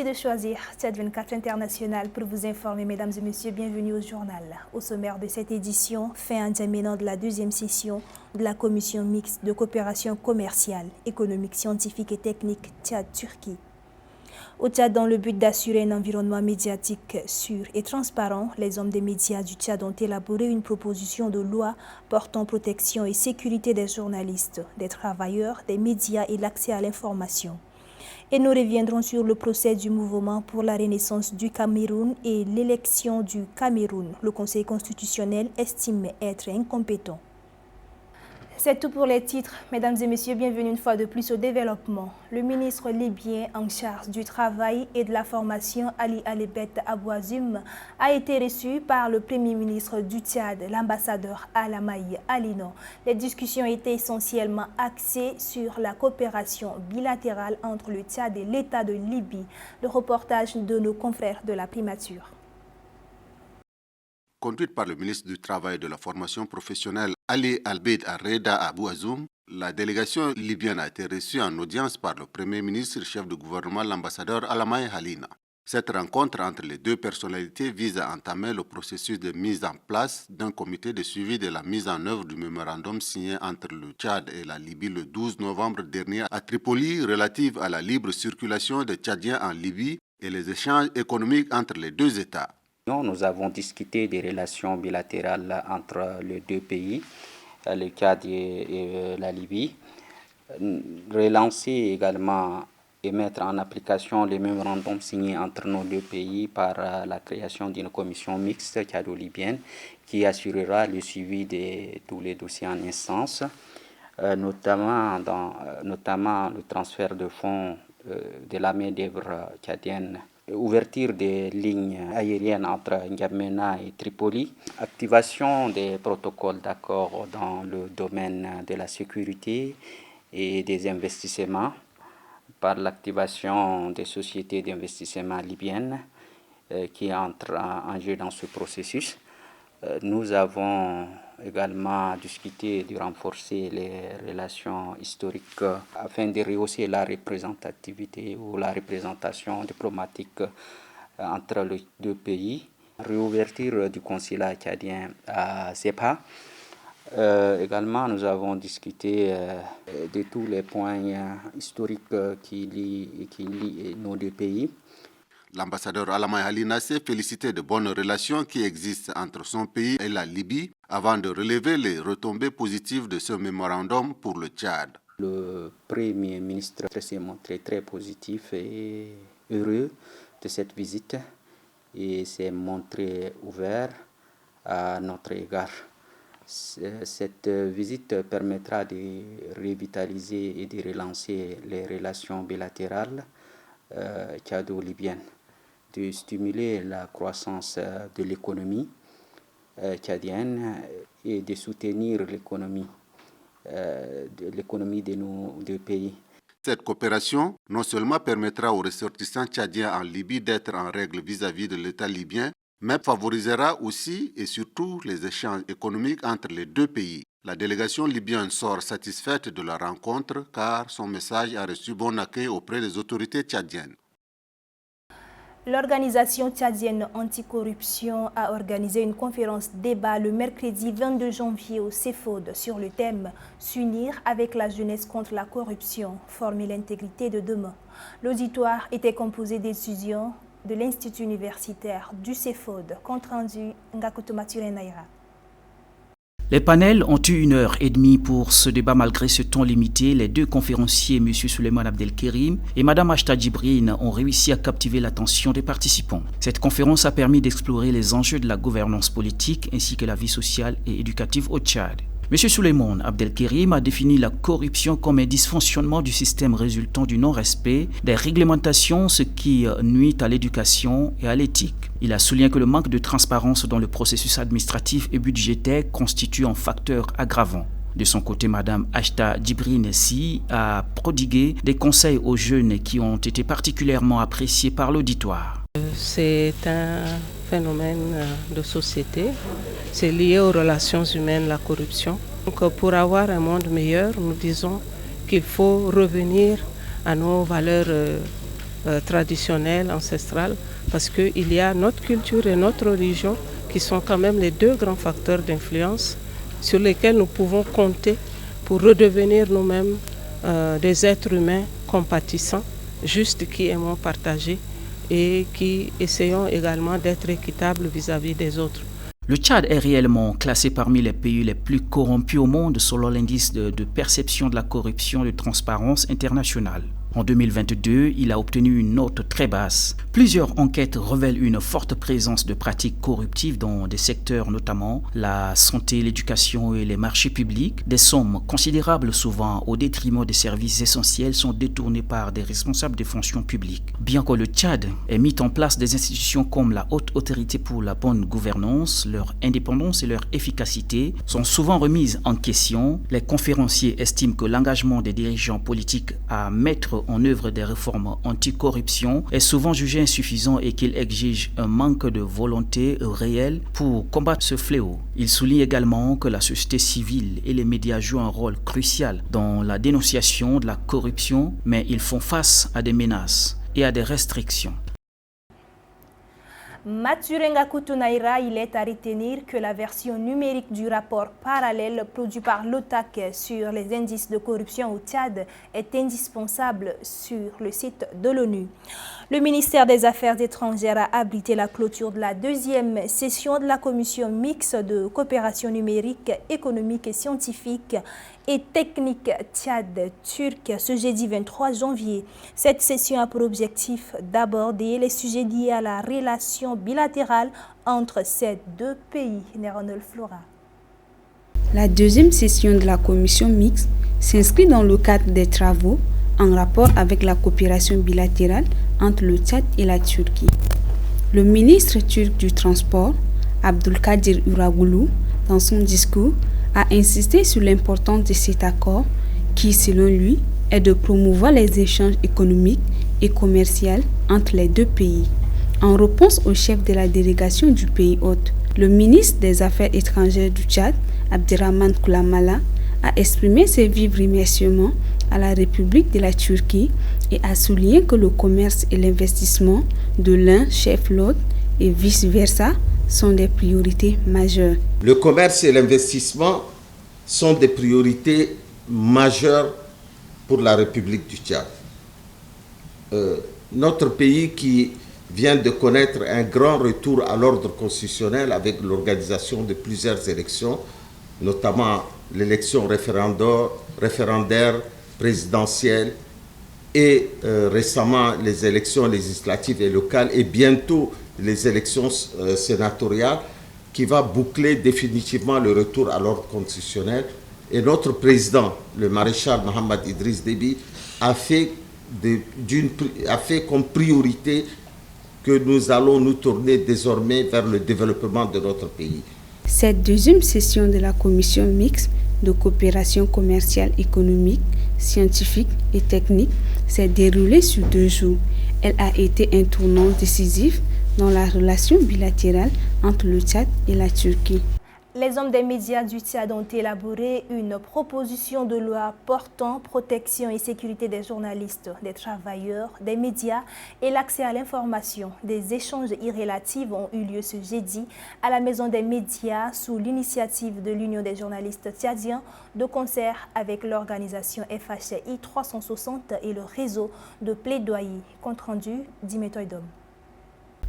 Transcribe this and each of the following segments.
Merci de choisir Tchad 24 International pour vous informer, mesdames et messieurs. Bienvenue au journal. Au sommaire de cette édition, fin examinant de la deuxième session de la commission mixte de coopération commerciale, économique, scientifique et technique Tchad-Turquie. Au Tchad, dans le but d'assurer un environnement médiatique sûr et transparent, les hommes des médias du Tchad ont élaboré une proposition de loi portant protection et sécurité des journalistes, des travailleurs, des médias et l'accès à l'information. Et nous reviendrons sur le procès du mouvement pour la renaissance du Cameroun et l'élection du Cameroun. Le Conseil constitutionnel estime être incompétent. C'est tout pour les titres. Mesdames et messieurs, bienvenue une fois de plus au développement. Le ministre libyen en charge du travail et de la formation, Ali Alibet Abouazoum, a été reçu par le Premier ministre du Tchad, l'ambassadeur Alamaï Alino. Les discussions étaient essentiellement axées sur la coopération bilatérale entre le Tchad et l'État de Libye. Le reportage de nos confrères de la primature. Conduite par le ministre du Travail et de la Formation professionnelle Ali Albed Arreda Abouazoum, la délégation libyenne a été reçue en audience par le Premier ministre, chef de gouvernement, l'ambassadeur Alamaï Halina. Cette rencontre entre les deux personnalités vise à entamer le processus de mise en place d'un comité de suivi de la mise en œuvre du mémorandum signé entre le Tchad et la Libye le 12 novembre dernier à Tripoli relative à la libre circulation des Tchadiens en Libye et les échanges économiques entre les deux États. Nous avons discuté des relations bilatérales entre les deux pays, le Tchad et la Libye, relancer également et mettre en application les mémorandums signés entre nos deux pays par la création d'une commission mixte tchado-libyenne qui assurera le suivi de tous les dossiers en instance, notamment le transfert de fonds de la main-d'œuvre tchadienne, ouverture des lignes aériennes entre N'Djamena et Tripoli, activation des protocoles d'accord dans le domaine de la sécurité et des investissements par l'activation des sociétés d'investissement libyennes qui entrent en jeu dans ce processus. Nous avons également discuté de renforcer les relations historiques afin de rehausser la représentativité ou la représentation diplomatique entre les deux pays. Réouverture du consulat tchadien à Zepa. Également, nous avons discuté de tous les points historiques qui lient nos deux pays. L'ambassadeur Alamaï Halina s'est félicité de bonnes relations qui existent entre son pays et la Libye avant de relever les retombées positives de ce mémorandum pour le Tchad. Le Premier ministre s'est montré très positif et heureux de cette visite et s'est montré ouvert à notre égard. Cette visite permettra de revitaliser et de relancer les relations bilatérales tchado-libyennes, de stimuler la croissance de l'économie tchadienne et de soutenir l'économie de nos deux pays. Cette coopération non seulement permettra aux ressortissants tchadiens en Libye d'être en règle vis-à-vis de l'État libyen, mais favorisera aussi et surtout les échanges économiques entre les deux pays. La délégation libyenne sort satisfaite de la rencontre car son message a reçu bon accueil auprès des autorités tchadiennes. L'organisation tchadienne anticorruption a organisé une conférence débat le mercredi 22 janvier au CEFOD sur le thème « S'unir avec la jeunesse contre la corruption, former l'intégrité de demain ». L'auditoire était composé d'étudiants de l'Institut universitaire du CEFOD, compte rendu Ngakoto Mature Naira. Les panels ont eu 1h30 pour ce débat malgré ce temps limité. Les deux conférenciers, M. Souleymane Abdelkerim et Mme Ashta Djibrine, ont réussi à captiver l'attention des participants. Cette conférence a permis d'explorer les enjeux de la gouvernance politique ainsi que la vie sociale et éducative au Tchad. M. Souleymane Abdelkerim a défini la corruption comme un dysfonctionnement du système résultant du non-respect des réglementations, ce qui nuit à l'éducation et à l'éthique. Il a souligné que le manque de transparence dans le processus administratif et budgétaire constitue un facteur aggravant. De son côté, Mme Ashta Djibrine a prodigué des conseils aux jeunes qui ont été particulièrement appréciés par l'auditoire. C'est un phénomène de société, c'est lié aux relations humaines, la corruption. Donc pour avoir un monde meilleur, nous disons qu'il faut revenir à nos valeurs traditionnelle, ancestrale, parce qu'il y a notre culture et notre religion qui sont quand même les deux grands facteurs d'influence sur lesquels nous pouvons compter pour redevenir nous-mêmes des êtres humains compatissants, justes, qui aimons partager et qui essayons également d'être équitables vis-à-vis des autres. Le Tchad est réellement classé parmi les pays les plus corrompus au monde selon l'indice de perception de la corruption de Transparence internationale. En 2022, il a obtenu une note très basse. Plusieurs enquêtes révèlent une forte présence de pratiques corruptives dans des secteurs notamment la santé, l'éducation et les marchés publics. Des sommes considérables, souvent au détriment des services essentiels, sont détournées par des responsables des fonctions publiques. Bien que le Tchad ait mis en place des institutions comme la Haute Autorité pour la bonne gouvernance, leur indépendance et leur efficacité sont souvent remises en question. Les conférenciers estiment que l'engagement des dirigeants politiques à mettre en œuvre des réformes anticorruption est souvent jugé insuffisant et qu'il exige un manque de volonté réelle pour combattre ce fléau. Il souligne également que la société civile et les médias jouent un rôle crucial dans la dénonciation de la corruption, mais ils font face à des menaces et à des restrictions. Mathurenga Kutunaira, il est à retenir que la version numérique du rapport parallèle produit par l'OTAC sur les indices de corruption au Tchad est indispensable sur le site de l'ONU. Le ministère des Affaires étrangères a abrité la clôture de la deuxième session de la commission mixte de coopération numérique, économique et scientifique et technique Tchad-Turc ce jeudi 23 janvier. Cette session a pour objectif d'aborder les sujets liés à la relation bilatérale entre ces deux pays. Néronel Flora. La deuxième session de la commission mixte s'inscrit dans le cadre des travaux en rapport avec la coopération bilatérale entre le Tchad et la Turquie. Le ministre turc du Transport, Abdulkadir Uragoulou, dans son discours, a insisté sur l'importance de cet accord qui, selon lui, est de promouvoir les échanges économiques et commerciaux entre les deux pays. En réponse au chef de la délégation du pays hôte, le ministre des Affaires étrangères du Tchad, Abderrahmane Koulamala, a exprimé ses vifs remerciements à la République de la Turquie et a souligné que le commerce et l'investissement de l'un chef l'autre et vice-versa sont des priorités majeures. Le commerce et l'investissement sont des priorités majeures pour la République du Tchad. Notre pays qui vient de connaître un grand retour à l'ordre constitutionnel avec l'organisation de plusieurs élections, notamment l'élection référendaire, présidentielle et récemment les élections législatives et locales et bientôt les élections sénatoriales qui va boucler définitivement le retour à l'ordre constitutionnel. Et notre président, le maréchal Mohamed Idriss Déby, a fait comme priorité que nous allons nous tourner désormais vers le développement de notre pays. Cette deuxième session de la commission mixte de coopération commerciale, économique, scientifique et technique s'est déroulée sur 2 jours. Elle a été un tournant décisif dans la relation bilatérale entre le Tchad et la Turquie. Les hommes des médias du Tchad ont élaboré une proposition de loi portant protection et sécurité des journalistes, des travailleurs, des médias et l'accès à l'information. Des échanges irrélatifs ont eu lieu ce jeudi à la Maison des médias sous l'initiative de l'Union des journalistes tchadiens de concert avec l'organisation FHI 360 et le réseau de plaidoyer. Compte rendu d'Imetoidom.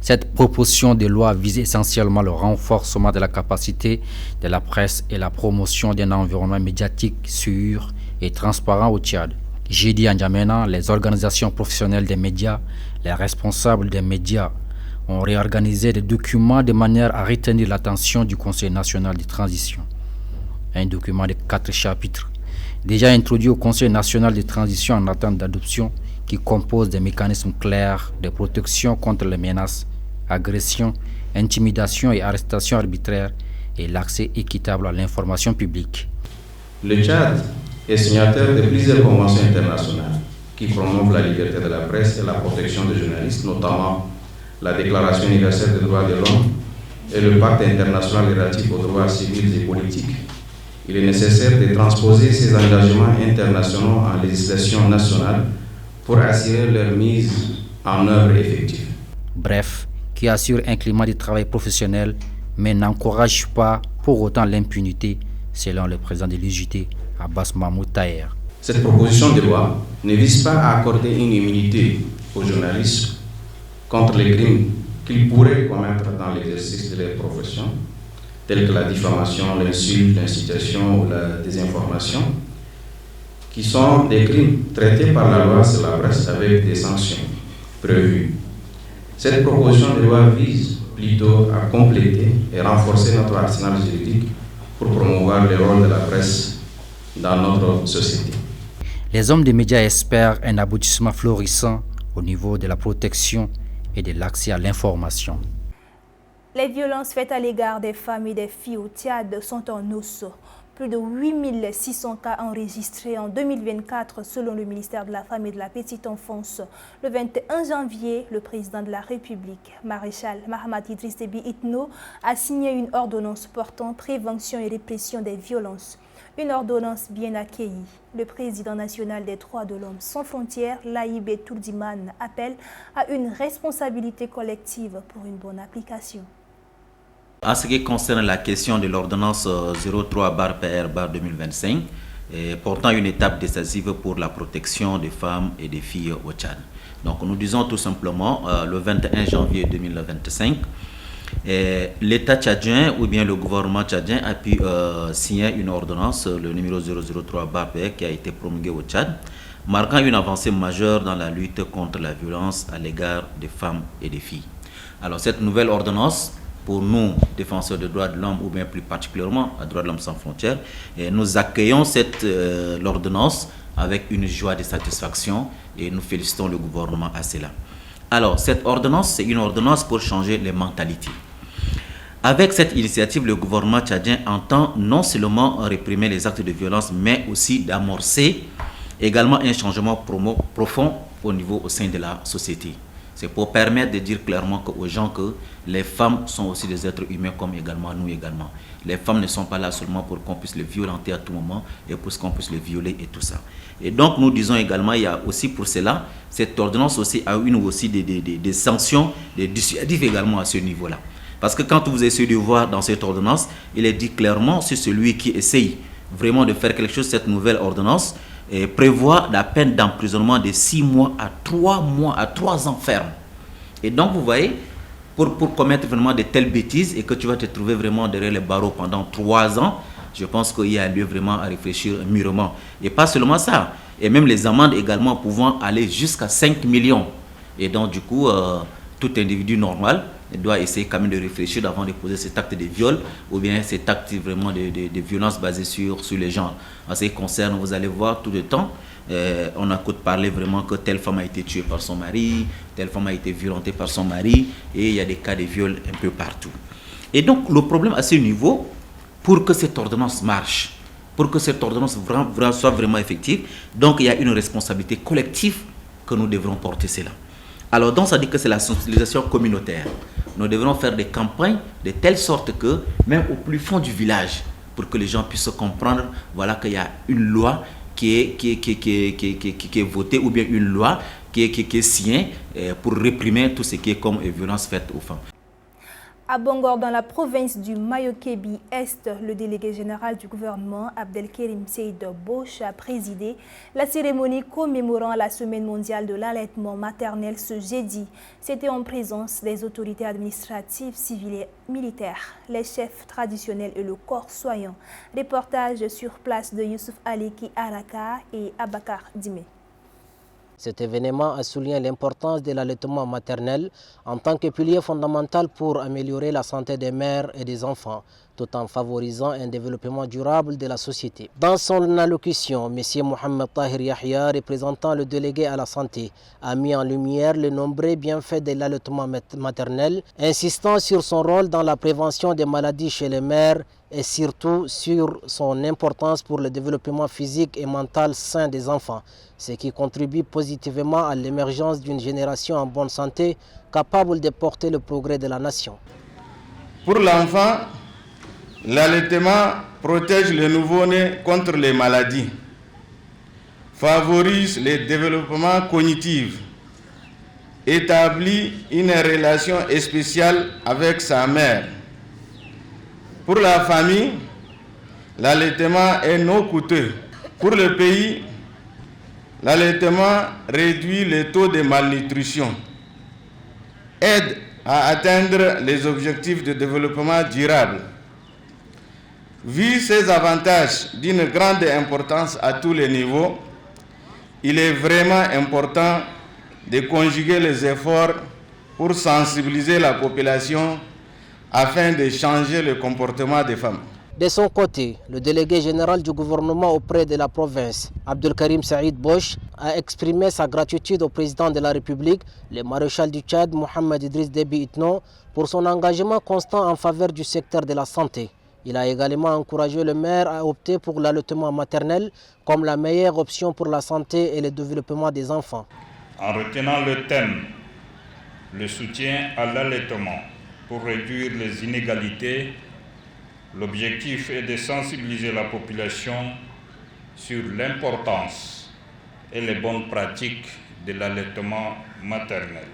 Cette proposition de loi vise essentiellement le renforcement de la capacité de la presse et la promotion d'un environnement médiatique sûr et transparent au Tchad. Jeudi à N'Djamena, les organisations professionnelles des médias, les responsables des médias ont réorganisé des documents de manière à retenir l'attention du Conseil national de transition. Un document de 4 chapitres, déjà introduit au Conseil national de transition en attente d'adoption, qui compose des mécanismes clairs de protection contre les menaces, agressions, intimidations et arrestations arbitraires et l'accès équitable à l'information publique. Le Tchad est signataire de plusieurs conventions internationales qui promouvent la liberté de la presse et la protection des journalistes, notamment la Déclaration universelle des droits de l'homme et le Pacte international relatif aux droits civils et politiques. Il est nécessaire de transposer ces engagements internationaux en législation nationale pour assurer leur mise en œuvre effective. Bref, qui assure un climat de travail professionnel, mais n'encourage pas pour autant l'impunité, selon le président de l'UJT, Abbas Mahmoud Taher. Cette proposition de loi ne vise pas à accorder une immunité aux journalistes contre les crimes qu'ils pourraient commettre dans l'exercice de leur profession, tels que la diffamation, l'insulte, l'incitation ou la désinformation, qui sont des crimes traités par la loi sur la presse avec des sanctions prévues. Cette proposition de loi vise plutôt à compléter et renforcer notre arsenal juridique pour promouvoir le rôle de la presse dans notre société. Les hommes des médias espèrent un aboutissement florissant au niveau de la protection et de l'accès à l'information. Les violences faites à l'égard des femmes et des filles au Tchad sont en hausse. Plus de 8600 cas enregistrés en 2024 selon le ministère de la Femme et de la Petite Enfance. Le 21 janvier, le président de la République, maréchal Mahamat Idriss Déby Itno, a signé une ordonnance portant prévention et répression des violences. Une ordonnance bien accueillie. Le président national des droits de l'homme sans frontières, Laïbé Tourdiman, appelle à une responsabilité collective pour une bonne application. En ce qui concerne la question de l'ordonnance 03/PR/2025, portant une étape décisive pour la protection des femmes et des filles au Tchad. Donc nous disons tout simplement, le 21 janvier 2025, l'État tchadien ou bien le gouvernement tchadien a pu signer une ordonnance, le numéro 003/PR, qui a été promulguée au Tchad, marquant une avancée majeure dans la lutte contre la violence à l'égard des femmes et des filles. Alors cette nouvelle ordonnance, pour nous, défenseurs des droits de l'homme, ou bien plus particulièrement à Droits de l'homme sans frontières, nous accueillons l'ordonnance avec une joie de satisfaction et nous félicitons le gouvernement à cela. Alors, cette ordonnance, c'est une ordonnance pour changer les mentalités. Avec cette initiative, le gouvernement tchadien entend non seulement réprimer les actes de violence, mais aussi d'amorcer également un changement profond au sein de la société. C'est pour permettre de dire clairement aux gens que les femmes sont aussi des êtres humains comme également nous également. Les femmes ne sont pas là seulement pour qu'on puisse les violenter à tout moment et pour qu'on puisse les violer et tout ça. Et donc nous disons également, il y a aussi pour cela, cette ordonnance aussi a une aussi des sanctions, des dissuasifs également à ce niveau-là. Parce que quand vous essayez de voir dans cette ordonnance, il est dit clairement, c'est celui qui essaye vraiment de faire quelque chose, cette nouvelle ordonnance, prévoit la peine d'emprisonnement de 6 mois à 3 ans ferme. Et donc, vous voyez, pour commettre vraiment de telles bêtises et que tu vas te trouver vraiment derrière les barreaux pendant 3 ans, je pense qu'il y a lieu vraiment à réfléchir mûrement. Et pas seulement ça, et même les amendes également pouvant aller jusqu'à 5 millions. Et donc, du coup, tout individu normal doit essayer quand même de réfléchir avant de poser cet acte de viol ou bien cet acte vraiment de violence basée sur les gens. En ce qui concerne, vous allez voir tout le temps, on écoute parler vraiment que telle femme a été tuée par son mari, telle femme a été violentée par son mari, et il y a des cas de viol un peu partout. Et donc le problème à ce niveau, pour que cette ordonnance marche, pour que cette ordonnance soit vraiment effective, donc il y a une responsabilité collective que nous devrons porter cela. Alors donc ça dit que c'est la sensibilisation communautaire. Nous devrons faire des campagnes de telle sorte que, même au plus fond du village, pour que les gens puissent comprendre, voilà qu'il y a une loi qui est votée, ou bien une loi qui est signée pour réprimer tout ce qui est comme violence faite aux femmes. À Bangor, dans la province du Mayo-Kébi-Est, le délégué général du gouvernement, Abdelkerim Seyd Boch, a présidé la cérémonie commémorant la Semaine mondiale de l'allaitement maternel ce jeudi. C'était en présence des autorités administratives, civiles et militaires, les chefs traditionnels et le corps soignant. Reportage sur place de Youssouf Aleki Araka et Abakar Dime. Cet événement a souligné l'importance de l'allaitement maternel en tant que pilier fondamental pour améliorer la santé des mères et des enfants, tout en favorisant un développement durable de la société. Dans son allocution, M. Mohamed Tahir Yahya, représentant le délégué à la santé, a mis en lumière les nombreux bienfaits de l'allaitement maternel, insistant sur son rôle dans la prévention des maladies chez les mères et surtout sur son importance pour le développement physique et mental sain des enfants, ce qui contribue positivement à l'émergence d'une génération en bonne santé capable de porter le progrès de la nation. Pour l'enfant, l'allaitement protège le nouveau-né contre les maladies, favorise le développement cognitif, établit une relation spéciale avec sa mère. Pour la famille, l'allaitement est non coûteux. Pour le pays, l'allaitement réduit le taux de malnutrition, aide à atteindre les objectifs de développement durable. Vu ces avantages d'une grande importance à tous les niveaux, il est vraiment important de conjuguer les efforts pour sensibiliser la population afin de changer le comportement des femmes. De son côté, le délégué général du gouvernement auprès de la province, Abdelkarim Saïd Bosch, a exprimé sa gratitude au président de la République, le maréchal du Tchad, Mohamed Idriss Déby Itno, pour son engagement constant en faveur du secteur de la santé. Il a également encouragé le maire à opter pour l'allaitement maternel comme la meilleure option pour la santé et le développement des enfants. En retenant le thème, le soutien à l'allaitement pour réduire les inégalités, l'objectif est de sensibiliser la population sur l'importance et les bonnes pratiques de l'allaitement maternel.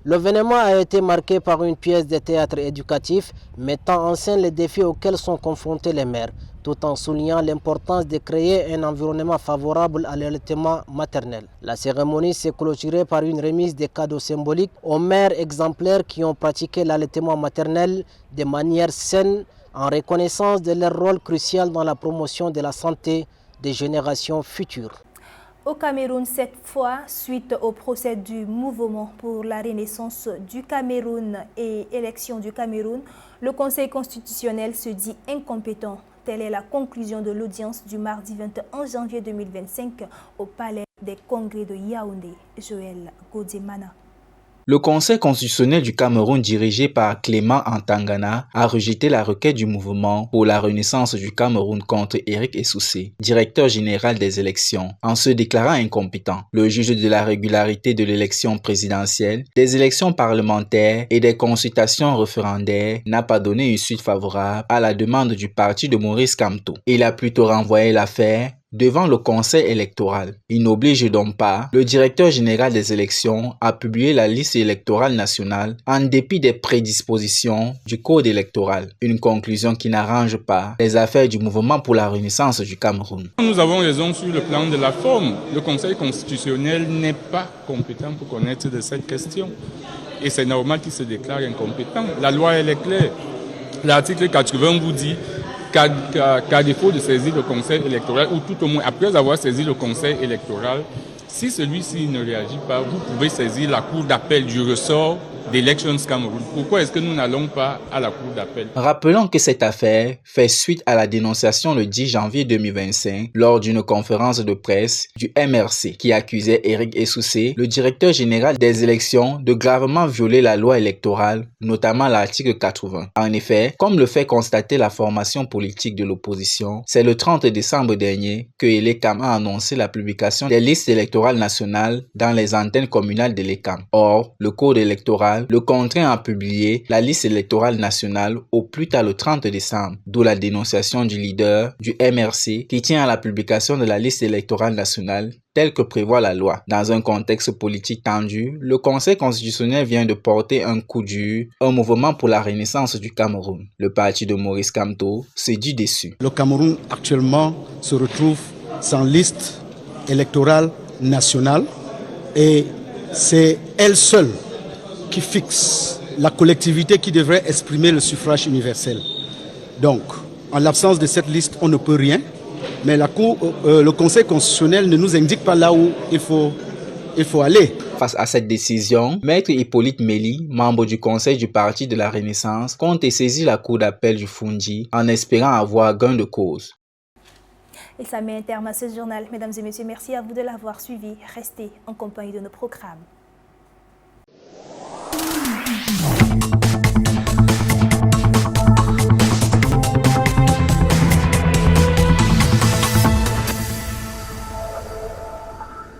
L'événement a été marqué par une pièce de théâtre éducatif mettant en scène les défis auxquels sont confrontés les mères, tout en soulignant l'importance de créer un environnement favorable à l'allaitement maternel. La cérémonie s'est clôturée par une remise de cadeaux symboliques aux mères exemplaires qui ont pratiqué l'allaitement maternel de manière saine en reconnaissance de leur rôle crucial dans la promotion de la santé des générations futures. Au Cameroun, cette fois, suite au procès du mouvement pour la renaissance du Cameroun et élection du Cameroun, le Conseil constitutionnel se dit incompétent. Telle est la conclusion de l'audience du mardi 21 janvier 2025 au Palais des Congrès de Yaoundé. Joël Godemana. Le Conseil constitutionnel du Cameroun, dirigé par Clément Antangana, a rejeté la requête du mouvement pour la renaissance du Cameroun contre Eric Essoussé, directeur général des élections, en se déclarant incompétent. Le juge de la régularité de l'élection présidentielle, des élections parlementaires et des consultations référendaires n'a pas donné une suite favorable à la demande du parti de Maurice Kamto. Il a plutôt renvoyé l'affaire devant le Conseil électoral. Il n'oblige donc pas le directeur général des élections à publier la liste électorale nationale en dépit des prédispositions du code électoral. Une conclusion qui n'arrange pas les affaires du mouvement pour la renaissance du Cameroun. Nous avons raison sur le plan de la forme. Le Conseil constitutionnel n'est pas compétent pour connaître de cette question. Et c'est normal qu'il se déclare incompétent. La loi, elle est claire. L'article 80 vous dit qu'à défaut de saisir le Conseil électoral, ou tout au moins après avoir saisi le Conseil électoral, si celui-ci ne réagit pas, vous pouvez saisir la Cour d'appel du ressort d'Elections Cameroun. Pourquoi est-ce que nous n'allons pas à la Cour d'appel? Rappelons que cette affaire fait suite à la dénonciation le 10 janvier 2025 lors d'une conférence de presse du MRC qui accusait Eric Essoussé, le directeur général des élections, de gravement violer la loi électorale, notamment l'article 80. En effet, comme le fait constater la formation politique de l'opposition, c'est le 30 décembre dernier que l'ECAM a annoncé la publication des listes électorales nationales dans les antennes communales de l'ECAM. Or, le code électoral le contraint à publier la liste électorale nationale au plus tard le 30 décembre, d'où la dénonciation du leader du MRC qui tient à la publication de la liste électorale nationale telle que prévoit la loi. Dans un contexte politique tendu, le Conseil constitutionnel vient de porter un coup dur au mouvement pour la renaissance du Cameroun. Le parti de Maurice Kamto s'est dit déçu. Le Cameroun actuellement se retrouve sans liste électorale nationale et c'est elle seule qui fixe la collectivité qui devrait exprimer le suffrage universel. Donc, en l'absence de cette liste, on ne peut rien, mais le Conseil constitutionnel ne nous indique pas là où il faut aller. Face à cette décision, Maître Hippolyte Méli, membre du Conseil du Parti de la Renaissance, compte saisir la Cour d'appel du Fundji en espérant avoir gain de cause. Et ça met un terme à ce journal. Mesdames et messieurs, merci à vous de l'avoir suivi. Restez en compagnie de nos programmes.